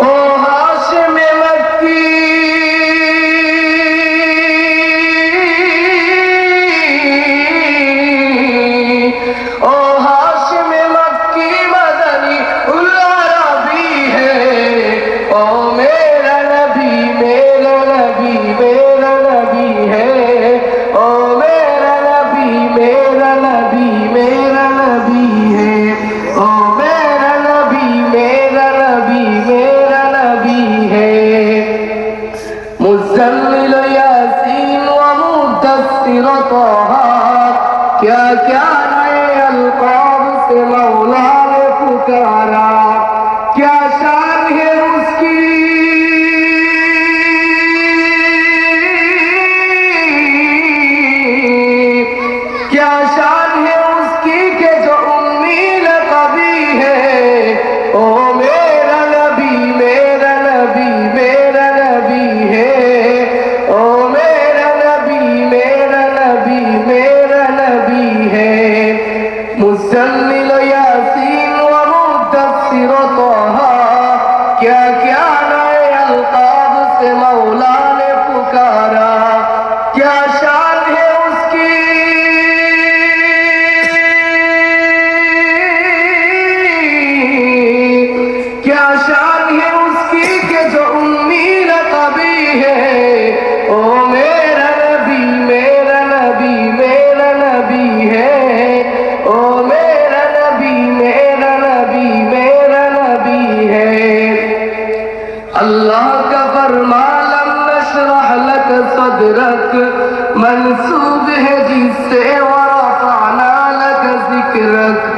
ओ हाशिम मक्की ओ हाशिम मक्की मदनी उल अरबी है। ओ मेरा नबी मेरा नबी मेरा नबी है। ओ मेरा नबी मेरा नबी मेरा नबी है। ओ मेरा नबी मेरा नबी मेरा नबी है। मुज़म्मिल यासीन व मुद्दस्सिर तहा, क्या क्या नए अल्काब से मौला ने पुकारा। क्या शान है उसकी, क्या शान है उसकी के जो उम्मीद कभी है। ओ मेरा नबी मेरा नबी मेरा नबी है। ओ मेरा नबी मेरा नबी मेरा नबी है। मुज़म्मिल यासीन व मुद्दस्सिर तहा, क्या क्या नए अल्काब से मौला ने पुकारा। क्या शान है उसकी, क्या शान है उसकी के जो उम्मीद कभी है। ओ मेरा नबी मेरा नबी मेरा नबी है। ओ मेरा नबी मेरा नबी मेरा नबी है। अल्लाह का फरमान लम नशरह लक सदरक मंसूब है जिससे व रफ़अना लक ज़िक्रक।